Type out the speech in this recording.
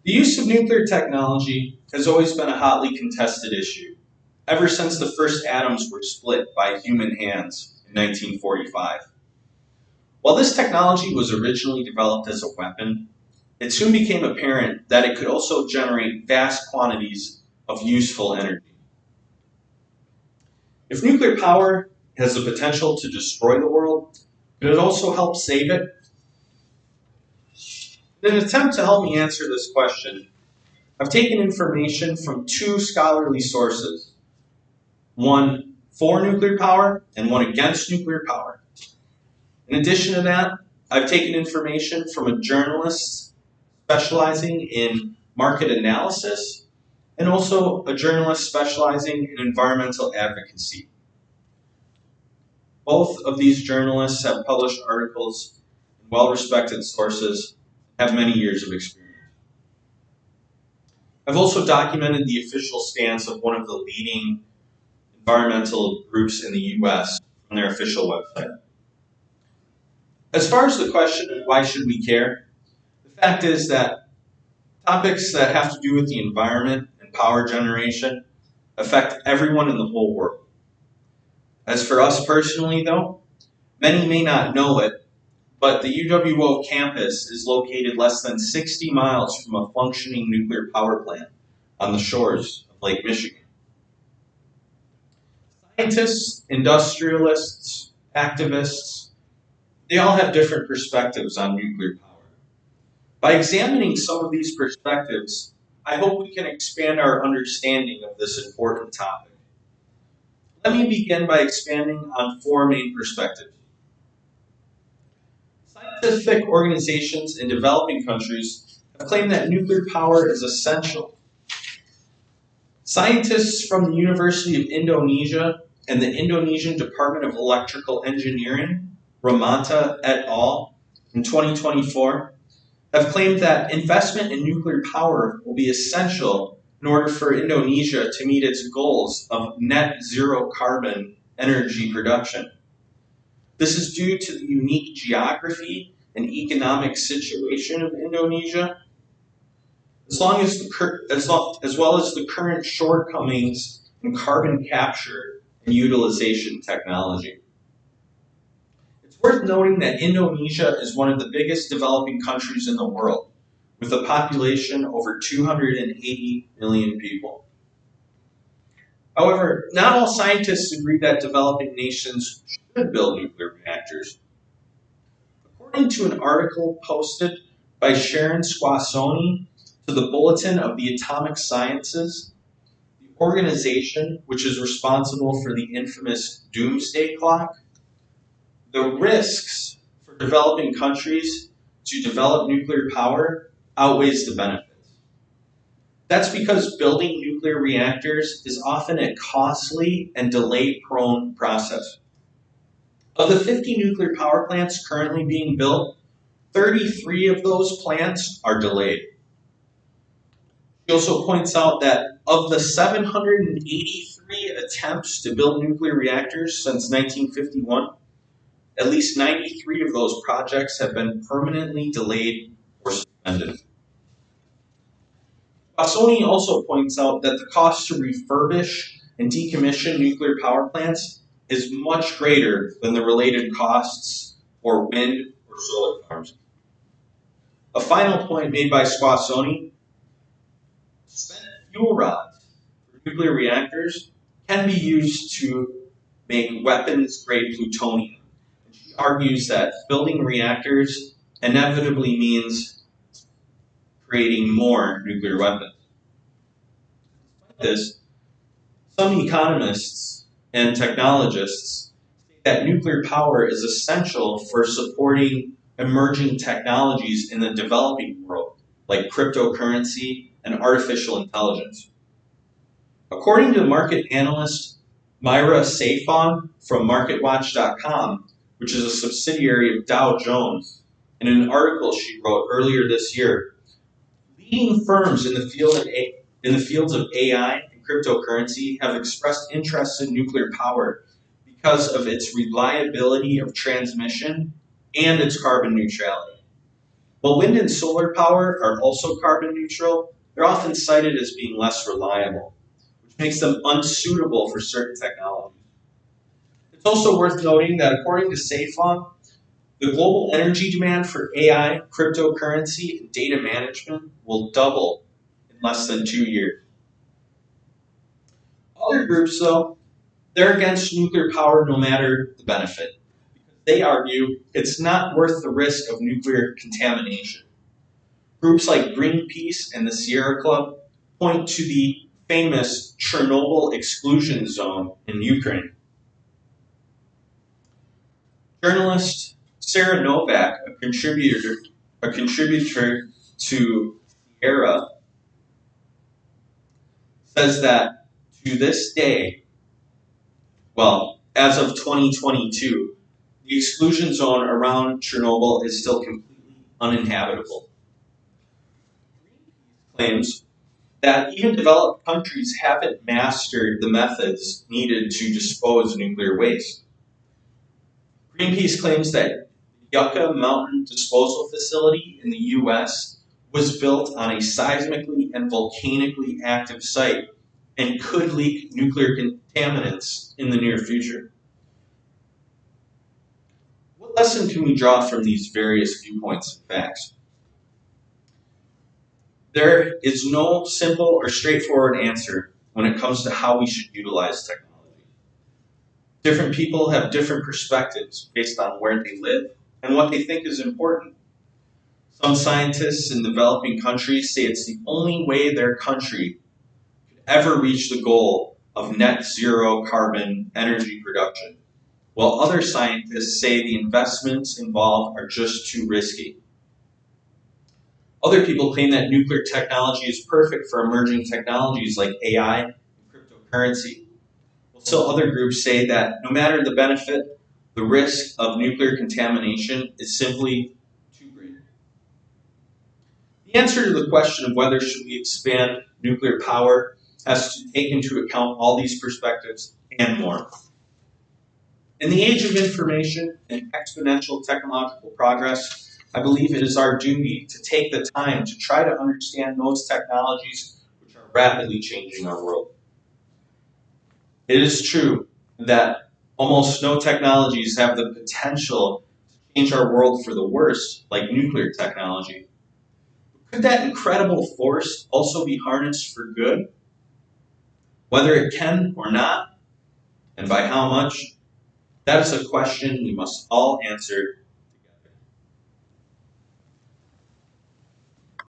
The use of nuclear technology has always been a hotly contested issue, ever since the first atoms were split by human hands in 1945. While this technology was originally developed as a weapon, it soon became apparent that it could also generate vast quantities of useful energy. If nuclear power has the potential to destroy the world, could it also help save it? In an attempt to help me answer this question, I've taken information from two scholarly sources, one for nuclear power and one against nuclear power. In addition to that, I've taken information from a journalist specializing in market analysis and also a journalist specializing in environmental advocacy. Both of these journalists have published articles in well-respected sources, have many years of experience. I've also documented the official stance of one of the leading environmental groups in the US on their official website. As far as the question of why should we care, the fact is that topics that have to do with the environment and power generation affect everyone in the whole world. As for us personally, though, many may not know it, but the UWO campus is located less than 60 miles from a functioning nuclear power plant on the shores of Lake Michigan. Scientists, industrialists, activists, they all have different perspectives on nuclear power. By examining some of these perspectives, I hope we can expand our understanding of this important topic. Let me begin by expanding on four main perspectives. Scientific organizations in developing countries have claimed that nuclear power is essential. Scientists from the University of Indonesia and the Indonesian Department of Electrical Engineering, Ramanta et al., in 2024, have claimed that investment in nuclear power will be essential in order for Indonesia to meet its goals of net zero carbon energy production. This is due to the unique geography and economic situation of Indonesia, as well as the current shortcomings in carbon capture and utilization technology. It's worth noting that Indonesia is one of the biggest developing countries in the world, with a population over 280 million people. However, not all scientists agree that developing nations should build nuclear reactors. According to an article posted by Sharon Squassoni to the Bulletin of the Atomic Sciences, the organization which is responsible for the infamous doomsday clock, the risks for developing countries to develop nuclear power outweighs the benefits. That's because building nuclear reactors is often a costly and delay-prone process. Of the 50 nuclear power plants currently being built, 33 of those plants are delayed. She also points out that of the 783 attempts to build nuclear reactors since 1951, at least 93 of those projects have been permanently delayed or suspended. Squassoni also points out that the cost to refurbish and decommission nuclear power plants is much greater than the related costs for wind or solar farms. A final point made by Squassoni: spent fuel rods for nuclear reactors can be used to make weapons-grade plutonium. And she argues that building reactors inevitably means creating more nuclear weapons. Despite this, some economists and technologists say that nuclear power is essential for supporting emerging technologies in the developing world, like cryptocurrency and artificial intelligence. According to market analyst Myra Safon from MarketWatch.com, which is a subsidiary of Dow Jones, in an article she wrote earlier this year, leading firms in the fields of AI and cryptocurrency have expressed interest in nuclear power because of its reliability of transmission and its carbon neutrality. While wind and solar power are also carbon neutral, they're often cited as being less reliable, which makes them unsuitable for certain technologies. It's also worth noting that according to SAFON, the global energy demand for AI, cryptocurrency, and data management will double in less than 2 years. Other groups, though, they're against nuclear power no matter the benefit. They argue it's not worth the risk of nuclear contamination. Groups like Greenpeace and the Sierra Club point to the famous Chernobyl exclusion zone in Ukraine. Journalist Sarah Novak, a contributor to Sierra, says that to this day, well, as of 2022, the exclusion zone around Chernobyl is still completely uninhabitable. Claims that even developed countries haven't mastered the methods needed to dispose of nuclear waste. Greenpeace claims that Yucca Mountain Disposal Facility in the US was built on a seismically and volcanically active site and could leak nuclear contaminants in the near future. What lesson can we draw from these various viewpoints and facts? There is no simple or straightforward answer when it comes to how we should utilize technology. Different people have different perspectives based on where they live and what they think is important. Some scientists in developing countries say it's the only way their country could ever reach the goal of net zero carbon energy production, while other scientists say the investments involved are just too risky. Other people claim that nuclear technology is perfect for emerging technologies like AI and cryptocurrency. Still, other groups say that no matter the benefit, the risk of nuclear contamination is simply too great. The answer to the question of whether should we expand nuclear power has to take into account all these perspectives and more. In the age of information and exponential technological progress, I believe it is our duty to take the time to try to understand those technologies which are rapidly changing our world. It is true that almost no technologies have the potential to change our world for the worse, like nuclear technology. Could that incredible force also be harnessed for good? Whether it can or not, and by how much, that is a question we must all answer